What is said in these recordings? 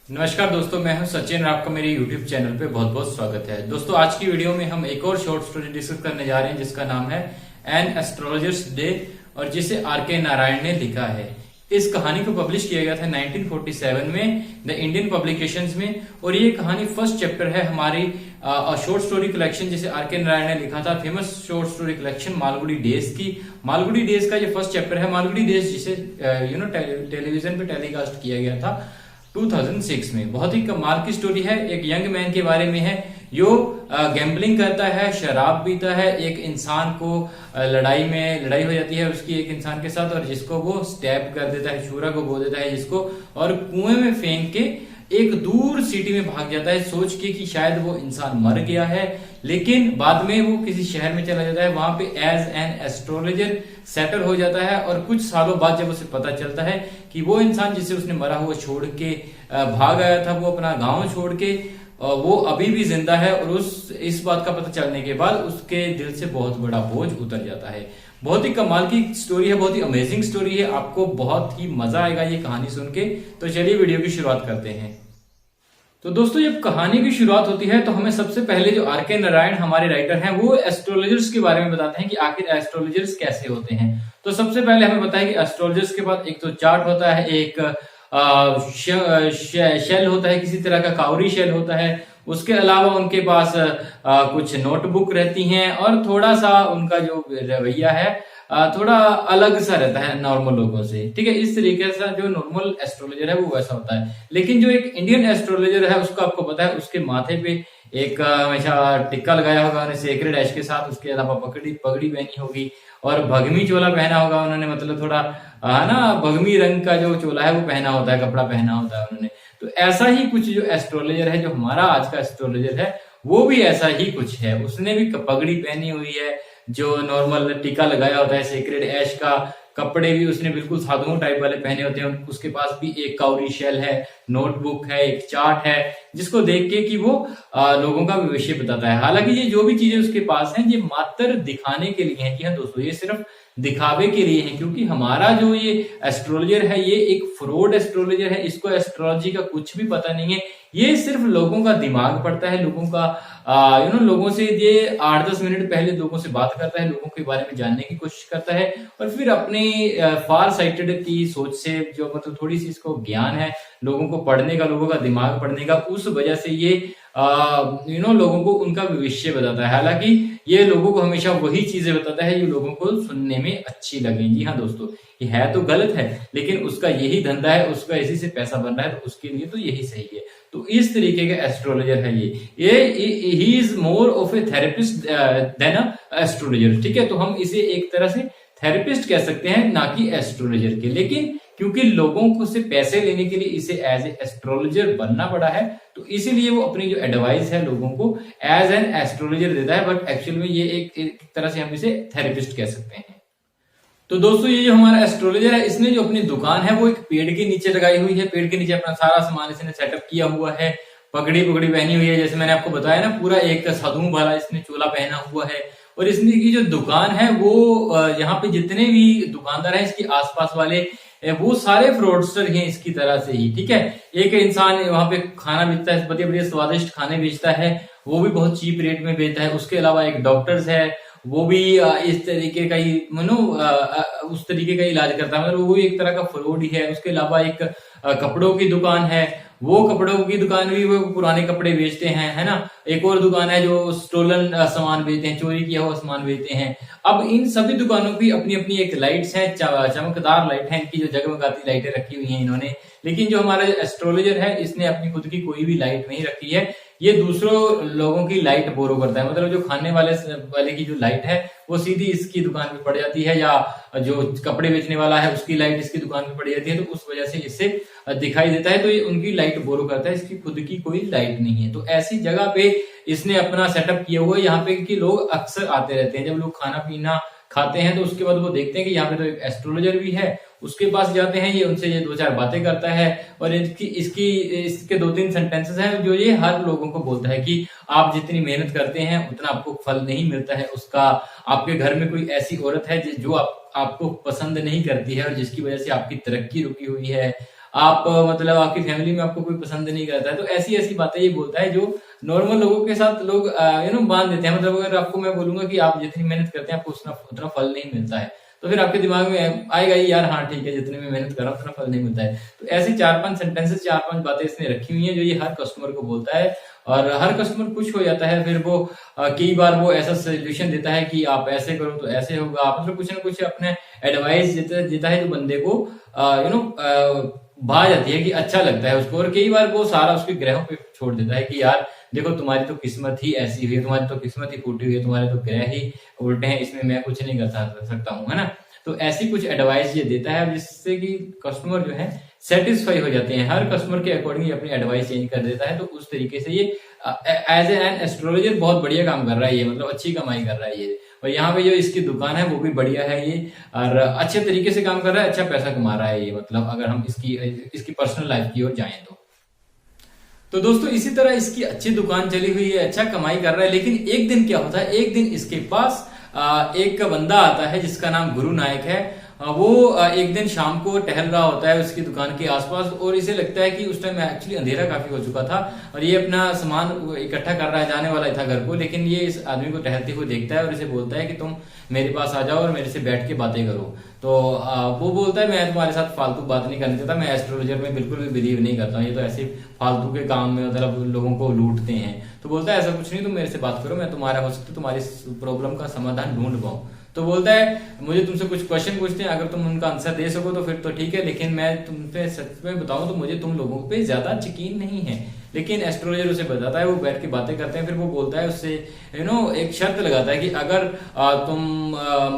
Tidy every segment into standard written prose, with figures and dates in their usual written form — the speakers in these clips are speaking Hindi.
नमस्कार दोस्तों, मैं हूं सचिन और आपका मेरे YouTube चैनल पे बहुत बहुत स्वागत है। दोस्तों, आज की वीडियो में हम एक और शॉर्ट स्टोरी डिस्कस करने जा रहे हैं जिसका नाम है एन एस्ट्रोलॉजर्स डे और जिसे आर.के. नारायण ने लिखा है। इस कहानी को पब्लिश किया गया था 1947 में द इंडियन पब्लिकेशंस में और ये कहानी फर्स्ट चैप्टर है हमारी शॉर्ट स्टोरी कलेक्शन जिसे आर.के. नारायण ने लिखा था, famous short story collection Malgudi days की। मालगुडी डेज का ये फर्स्ट चैप्टर है। मालगुडी डेज जिसे टेलीविजन पे टेलीकास्ट किया गया था 2006 में। बहुत ही कमाल की स्टोरी है। एक यंग मैन के बारे में है जो गैम्बलिंग करता है, शराब पीता है। एक इंसान को लड़ाई हो जाती है उसकी एक इंसान के साथ और जिसको वो स्टैब कर देता है, छुरा को बो देता है जिसको, और कुएं में फेंक के एक दूर सिटी में भाग जाता है सोच के कि शायद वो इंसान मर गया है। लेकिन बाद में वो किसी शहर में चला जाता है, वहां पे एज एन एस्ट्रोलॉजर सेटल हो जाता है और कुछ सालों बाद जब उसे पता चलता है कि वो इंसान जिसे उसने मरा हुआ छोड़ के भाग आया था, वो अपना गांव छोड़ के वो अभी भी जिंदा है और इस बात का पता चलने के बाद उसके दिल से बहुत बड़ा बोझ उतर जाता है। बहुत ही कमाल की स्टोरी है, बहुत ही अमेजिंग स्टोरी है। आपको बहुत ही मजा आएगा ये कहानी सुन के। तो चलिए वीडियो की शुरुआत करते हैं। तो दोस्तों, जब कहानी की शुरुआत होती है तो हमें सबसे पहले जो आर.के. नारायण हमारे राइटर हैं वो एस्ट्रोलॉजर्स के बारे में बताते हैं कि आखिर एस्ट्रोलॉजर्स कैसे होते हैं। तो सबसे पहले हमें बताया कि एस्ट्रोलॉजर्स के पास एक तो चार्ट होता है, एक शेल होता है, किसी तरह का काउरी शेल होता है। उसके अलावा उनके पास कुछ नोटबुक रहती हैं और थोड़ा सा उनका जो रवैया है थोड़ा अलग सा रहता है नॉर्मल लोगों से। ठीक है, इस तरीके से जो नॉर्मल एस्ट्रोलॉजर है वो वैसा होता है। लेकिन जो एक इंडियन एस्ट्रोलॉजर है उसको आपको पता है उसके माथे पे एक हमेशा टिक्का लगाया होगा उन्होंने सेक्रेड ऐश के साथ। उसके अलावा पगड़ी पहनी होगी और भगमी चोला पहना होगा उन्होंने, मतलब थोड़ा भगमी रंग का जो चोला है वो पहना होता है, कपड़ा पहना होता है उन्होंने। तो ऐसा ही कुछ जो एस्ट्रोलॉजर है, जो हमारा आज का एस्ट्रोलॉजर है वो भी ऐसा ही कुछ है। उसने भी पगड़ी पहनी हुई है, जो नॉर्मल टीका लगाया होता है सेक्रेड ऐश का, कपड़े भी उसने बिल्कुल साधुओं टाइप वाले पहने होते हैं। उसके पास भी एक काउरी शेल है, नोटबुक है, एक चार्ट है जिसको देख के कि वो लोगों का भविष्य बताता है। हालांकि ये जो भी चीजें उसके पास हैं ये मात्र दिखाने के लिए है कि हाँ दोस्तों ये सिर्फ दिखावे के लिए है, क्योंकि हमारा जो ये एस्ट्रोलॉजर है ये एक फ्रॉड एस्ट्रोलॉजर है। इसको एस्ट्रोलॉजी का कुछ भी पता नहीं है। ये सिर्फ लोगों का दिमाग पढ़ता है, लोगों का लोगों से ये 8-10 मिनट पहले लोगों से बात करता है, लोगों के बारे में जानने की कोशिश करता है और फिर अपने फार साइटेड की सोच से, जो मतलब थोड़ी सी इसको ज्ञान है लोगों को पढ़ने का, लोगों का दिमाग पढ़ने का, उस वजह से ये लोगों को उनका भविष्य बताता है। हालांकि ये लोगों को हमेशा वही चीजें बताता है जो लोगों को सुनने में अच्छी लगेंगी। हाँ दोस्तों, ये है तो गलत है लेकिन उसका यही धंधा है, उसका इसी से पैसा बन रहा है, तो उसके लिए तो यही सही है। तो इस तरीके का एस्ट्रोलॉजर है ये he is more of a therapist than a astrologer. ठीक है, तो हम इसे एक तरह से थेरेपिस्ट कह सकते हैं, ना कि एस्ट्रोलॉजर के। लेकिन क्योंकि लोगों को से पैसे लेने के लिए इसे एज ए एस्ट्रोलॉजर बनना पड़ा है, तो इसीलिए वो अपनी जो एडवाइस है लोगों को एज एन एस्ट्रोलॉजर देता है। बट एक्चुअल में ये एक तरह से हम इसे थेरेपिस्ट कह सकते हैं। तो दोस्तों, ये जो हमारा एस्ट्रोलॉजर है इसने जो अपनी दुकान है वो एक पेड़ के नीचे लगाई हुई है। पेड़ के नीचे अपना सारा सामान इसने सेटअप किया हुआ है, पगड़ी पहनी हुई है, जैसे मैंने आपको बताया ना, पूरा एक साधु वाला इसने चोला पहना हुआ है। और इसने की जो दुकान है वो यहाँ पे जितने भी दुकानदार हैं इसके आसपास वाले वो सारे फ्रॉडस्टर हैं इसकी तरह से ही। ठीक है, एक इंसान वहां पे खाना बेचता है, बढ़िया बढ़िया स्वादिष्ट खाने बेचता है, वो भी बहुत चीप रेट में बेचता है। उसके अलावा एक डॉक्टर्स है, वो भी इस तरीके का ही उस तरीके का इलाज करता है, मतलब वो भी एक तरह का फ्रॉड ही है। उसके अलावा एक कपड़ों की दुकान है, वो कपड़ों की दुकान भी वो पुराने कपड़े बेचते हैं, है ना। एक और दुकान है जो स्टोलन सामान बेचते हैं, चोरी किया हुआ सामान बेचते हैं। अब इन सभी दुकानों की अपनी अपनी एक लाइट्स हैं, चमकदार लाइट है इनकी, जो जगमगाती लाइटें रखी हुई हैं इन्होंने। लेकिन जो हमारा एस्ट्रोलॉजर है इसने अपनी खुद की कोई भी लाइट नहीं रखी है, ये दूसरों लोगों की लाइट बोरो करता है। मतलब जो खाने वाले की जो लाइट है वो सीधी इसकी दुकान पे पड़ जाती है, या जो कपड़े बेचने वाला है उसकी लाइट इसकी दुकान पे पड़ जाती है, तो उस वजह से इससे दिखाई देता है। तो ये उनकी लाइट बोरो करता है, इसकी खुद की कोई लाइट नहीं है। तो ऐसी जगह पे इसने अपना सेटअप किया हुआ है यहाँ पे कि लोग अक्सर आते रहते हैं। जब लोग खाना पीना खाते हैं तो उसके बाद वो देखते हैं कि यहाँ पे तो एक एस्ट्रोलॉजर भी है, उसके पास जाते हैं, ये उनसे ये 2-4 बातें करता है और इसके 2-3 सेंटेंसेस हैं जो ये हर लोगों को बोलता है कि आप जितनी मेहनत करते हैं उतना आपको फल नहीं मिलता है उसका। आपके घर में कोई ऐसी औरत है जो आपको पसंद नहीं करती है और जिसकी वजह से आपकी तरक्की रुकी हुई है। आप मतलब आपकी फैमिली में आपको कोई पसंद नहीं करता है, तो ऐसी ऐसी बातें ये बोलता है जो नॉर्मल लोगों के साथ लोग बांध देते हैं। मतलब अगर आपको मैं बोलूंगा कि आप जितनी मेहनत करते हैं आपको उतना फल नहीं मिलता है, तो फिर आपके दिमाग में आएगा ही यार हाँ ठीक है, जितने में मेहनत कर रहा हूँ उतना फल नहीं मिलता है। तो ऐसे 4-5 सेंटेंसेस, 4-5 बातें इसने रखी हुई हैं जो ये हर कस्टमर को बोलता है, और हर कस्टमर खुश हो जाता है। फिर वो कई बार वो ऐसा सोल्यूशन देता है कि आप ऐसे करो तो ऐसे होगा, मतलब कुछ ना कुछ अपने एडवाइस देता है जो बंदे को भा जाती है कि अच्छा लगता है उसको। और कई बार वो सारा उसके ग्रहों पे छोड़ देता है कि यार देखो तुम्हारी तो किस्मत ही ऐसी हुई है, तुम्हारी तो किस्मत ही फूटी हुई है, तुम्हारे तो ग्रह ही उल्टे हैं, इसमें मैं कुछ नहीं कर सकता हूँ, है ना। तो ऐसी कुछ एडवाइस ये देता है जिससे कि कस्टमर जो है सेटिस्फाई हो जाते हैं। हर कस्टमर के अकॉर्डिंग अपनी एडवाइस चेंज कर देता है। तो उस तरीके से ये एज एन एस्ट्रोलॉजर बहुत बढ़िया काम कर रहा है ये, मतलब अच्छी कमाई कर रहा है ये। और यहाँ पे जो इसकी दुकान है वो भी बढ़िया है ये, और अच्छे तरीके से काम कर रहा है, अच्छा पैसा कमा रहा है ये। मतलब अगर हम इसकी पर्सनल लाइफ की ओर जाएं तो दोस्तों इसी तरह इसकी अच्छी दुकान चली हुई है, अच्छा कमाई कर रहा है। लेकिन एक दिन क्या होता है, एक दिन इसके पास एक बंदा आता है जिसका नाम गुरु नायक है। वो एक दिन शाम को टहल रहा होता है उसकी दुकान के आसपास, और इसे लगता है कि उस टाइम एक्चुअली अंधेरा काफी हो चुका था और ये अपना सामान इकट्ठा कर रहा है, जाने वाला था घर को। लेकिन ये इस आदमी को टहलते हुए देखता है और इसे बोलता है कि तुम मेरे पास आ जाओ और मेरे से बैठ के बातें करो। तो वो बोलता है मैं तुम्हारे साथ फालतू बात नहीं करना चाहता, मैं एस्ट्रोलॉजर में बिल्कुल भी बिलीव नहीं करता हूँ, ये तो ऐसे फालतू के काम में मतलब लोगों को लूटते हैं। तो बोलता है ऐसा कुछ नहीं, तुम मेरे से बात करो, मैं तुम्हारा हो सकता तुम्हारी प्रॉब्लम का समाधान ढूंढ पाऊं। तो बोलता है मुझे तुमसे कुछ क्वेश्चन पूछते हैं, अगर तुम उनका आंसर दे सको तो फिर तो ठीक है, लेकिन मैं तुमसे सच में बताऊं तो मुझे तुम लोगों पे ज्यादा यकीन नहीं है। लेकिन एस्ट्रोलॉजर उसे बताता है, वो बैठ के बातें करते हैं। फिर वो बोलता है उससे एक शर्त लगाता है कि अगर तुम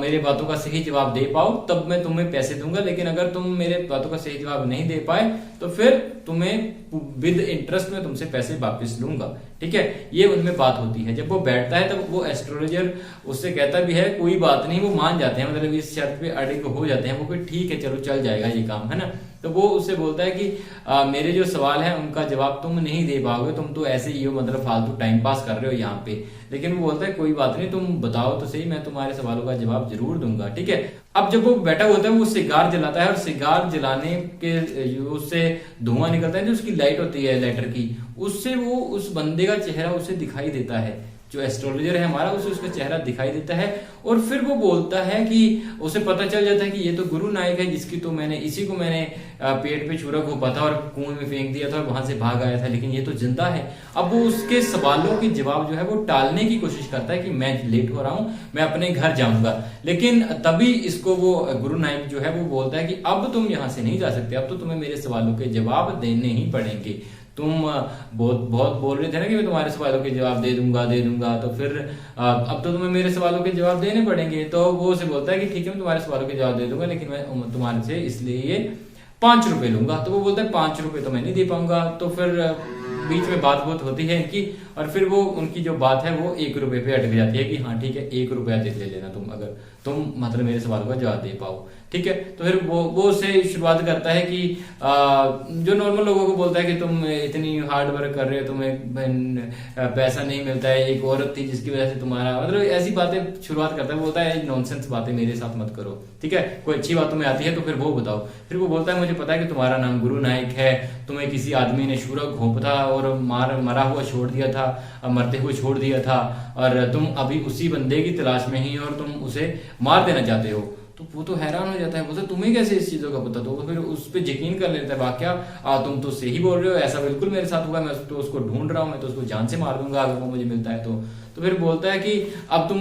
मेरे बातों का सही जवाब दे पाओ तब मैं तुम्हें पैसे दूंगा, लेकिन अगर तुम मेरे बातों का सही जवाब नहीं दे पाए तो फिर तुम्हें विद इंटरेस्ट में तुमसे पैसे वापस लूंगा। ठीक है, ये उनमें बात होती है। जब वो बैठता है तब वो एस्ट्रोलॉजर उससे कहता भी है कोई बात नहीं, वो मान जाते हैं, मतलब इस शर्त पे अड़े हो जाते हैं वो कि ठीक है चलो चल जाएगा ये काम, है ना। तो वो उससे बोलता है कि मेरे जो सवाल है उनका जवाब तुम नहीं दे पाओगे, तुम तो ऐसे ही हो, मतलब फालतू टाइम पास कर रहे हो यहाँ पे। लेकिन वो बोलता है कोई बात नहीं, तुम बताओ तो सही, मैं तुम्हारे सवालों का जवाब जरूर दूंगा। ठीक है, अब जब वो बैठा होता है वो सिगार जलाता है, और सिगार जलाने के उससे धुआं निकलता है, जो उसकी लाइट होती है लाइटर की, उससे वो उस बंदे का चेहरा उसे दिखाई देता है। जो एस्ट्रोलॉजर है हमारा उसे उसका चेहरा दिखाई देता है, और फिर वो बोलता है कि उसे पता चल जाता है कि ये तो गुरु नायक है, जिसकी तो इसी को मैंने पेट पे छुरा घोंपा था और कुएं में फेंक दिया था और वहां से भाग आया था, लेकिन ये तो जिंदा है। अब वो उसके सवालों के जवाब जो है वो टालने की कोशिश करता है कि मैं लेट हो रहा हूं, मैं अपने घर जाऊंगा। लेकिन तभी इसको वो गुरु नायक जो है वो बोलता है कि अब तुम यहां से नहीं जा सकते, अब तो तुम्हें मेरे सवालों के जवाब देने ही पड़ेंगे। तुम बहुत बोल रहे थे ना कि मैं तुम्हारे सवालों के जवाब दे दूंगा, तो फिर अब तो तुम्हें मेरे सवालों के जवाब देने पड़ेंगे। तो वो उसे बोलता है कि ठीक है मैं तुम्हारे सवालों के जवाब दे दूंगा, लेकिन मैं तुम्हारे से इसलिए 5 रुपए लूंगा। तो वो बोलता है 5 रुपए तो मैं नहीं दे पाऊंगा। तो फिर बीच में बात होती है इनकी, और फिर वो उनकी जो बात है वो 1 रुपए पे अटक जाती है कि हाँ ठीक है 1 रुपया दे लेना तुम, अगर तुम मतलब मेरे सवालों का जवाब दे पाओ। ठीक है, तो फिर वो उससे शुरुआत करता है कि जो नॉर्मल लोगों को बोलता है कि तुम इतनी हार्ड वर्क कर रहे हो, तुम्हें पैसा नहीं मिलता है, एक औरत थी जिसकी वजह से तुम्हारा, मतलब ऐसी बातें शुरुआत करता है। बोलता है नॉनसेंस बातें मेरे साथ मत करो, ठीक है, कोई अच्छी बात तुम्हें आती है तो फिर वो बताओ। फिर वो बोलता है मुझे पता है कि तुम्हारा नाम गुरु नायक है, तुम्हें किसी आदमी ने शूरा घोंपा और मरा हुआ छोड़ दिया था, मरते हुए छोड़ दिया था, और तुम अभी उसी बंदे की तलाश में ही और तुम उसे मार देना चाहते हो। तो वो तो हैरान हो जाता है, बोलता तुम्हें कैसे इस चीजों का पता। तो फिर उस पर यकीन कर लेता है, वाकया तुम तो सही बोल रहे हो, ऐसा बिल्कुल मेरे साथ हुआ, मैं तो उसको ढूंढ रहा हूँ, मैं तो उसको जान से मार दूंगा अगर वो मुझे मिलता है तो फिर बोलता है कि अब तुम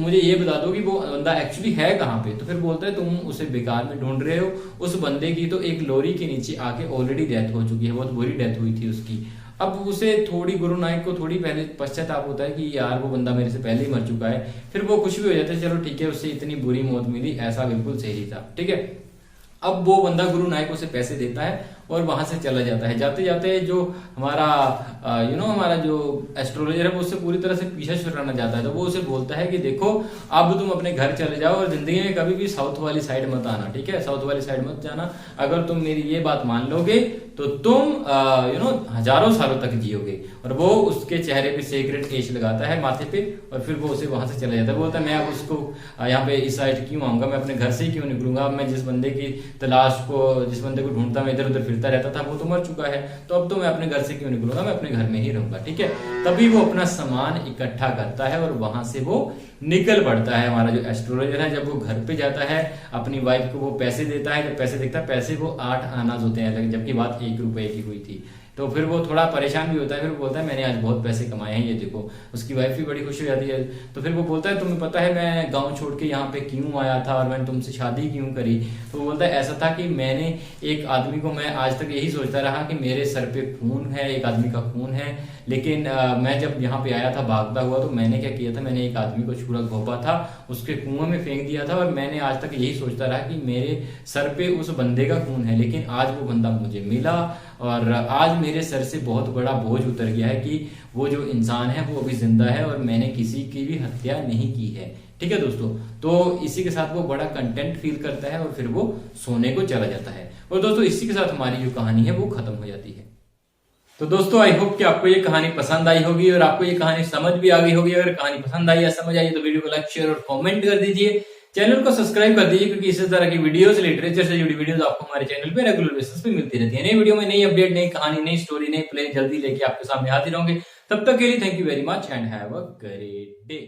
मुझे ये बता दो कि वो बंदा एक्चुअली है कहाँ पे। तो फिर बोलता है तुम उसे बेकार में ढूंढ रहे हो, उस बंदे की तो एक लॉरी के नीचे आके ऑलरेडी डेथ हो चुकी है, बहुत बुरी डेथ हुई थी उसकी। अब उसे थोड़ी गुरु नायक को थोड़ी पहले पश्चाताप होता है कि यार वो बंदा मेरे से पहले ही मर चुका है। फिर वो खुश भी हो जाता है, चलो ठीक है उससे इतनी बुरी मौत मिली, ऐसा बिल्कुल सही था। ठीक है, अब वो बंदा गुरु नायक उसे पैसे देता है और वहां से चला जाता है। जाते जाते जो हमारा हमारा जो एस्ट्रोलॉजर है वो उससे पूरी तरह से पीछा छुड़ाना चाहता है। तो वो उसे बोलता है कि देखो अब तुम अपने घर चले जाओ और जिंदगी में कभी भी साउथ वाली साइड मत आना, ठीक है, साउथ वाली साइड मत जाना। अगर तुम मेरी ये बात मान लोगे तो तुम हजारों सालों तक जियोगे। और वो उसके चेहरे पे सीक्रेट एज लगाता है माथे पे, और फिर वो उसे वहां से चला जाता है। वो बोलता है मैं अब उसको यहाँ पे इस साइड क्यों आऊंगा, मैं अपने घर से ही क्यों निकलूंगा। अब मैं जिस बंदे को ढूंढता मैं इधर उधर फिरता फिरता रहता था वो तो मर चुका है, तो अब तो मैं अपने घर से क्यों निकलूंगा, मैं अपने घर में ही रहूंगा, ठीक है। तभी वो अपना सामान इकट्ठा करता है और वहां से वो निकल पड़ता है। हमारा जो एस्ट्रोलॉजर है जब वो घर पे जाता है अपनी वाइफ को वो पैसे देता है, जब पैसे देखता है पैसे वो 8 आनाज होते हैं, जबकि बात 1 रुपए की हुई थी। तो फिर वो थोड़ा परेशान भी होता है, फिर बोलता है मैंने आज बहुत पैसे कमाए हैं, ये देखो। उसकी वाइफ भी बड़ी खुश हो जाती है। तो फिर वो बोलता है तुम्हें पता है मैं गांव छोड़ के यहाँ पे क्यों आया था और मैंने तुमसे शादी क्यों करी। तो वो बोलता है ऐसा था कि मैंने एक आदमी को, मैं आज तक यही सोचता रहा कि मेरे सर पे खून है, एक आदमी का खून है, लेकिन मैं जब यहाँ पे आया था भागता हुआ तो मैंने क्या किया था, मैंने एक आदमी को छुरा घोंपा था, उसके कुआं में फेंक दिया था, और मैंने आज तक यही सोचता रहा कि मेरे सर पे उस बंदे का खून है, लेकिन आज वो बंदा मुझे मिला और आज मेरे सर से बहुत बड़ा बोझ उतर गया है कि वो जो इंसान है वो अभी जिंदा है और मैंने किसी की भी हत्या नहीं की है। ठीक है दोस्तों, तो इसी के साथ वो बड़ा कंटेंट फील करता है और फिर वो सोने को चला जाता है। और दोस्तों इसी के साथ हमारी जो कहानी है वो खत्म हो जाती है। तो दोस्तों आई होप कि आपको ये कहानी पसंद आई होगी और आपको ये कहानी समझ भी आ गई होगी। अगर कहानी पसंद आई या समझ आई तो वीडियो को लाइक, शेयर और कमेंट कर दीजिए। चैनल को सब्सक्राइब कर दीजिए क्योंकि इसी तरह की वीडियोस, लिटरेचर से जुड़ी वीडियोस आपको हमारे चैनल पे रेगुलर बेसिस पे मिलती रहती है। नई वीडियो में नई अपडेट, नई कहानी, नई स्टोरी, नई प्ले जल्दी लेके आपके सामने हाजिर होंगे। तब तक के लिए thank you very much and have a great day.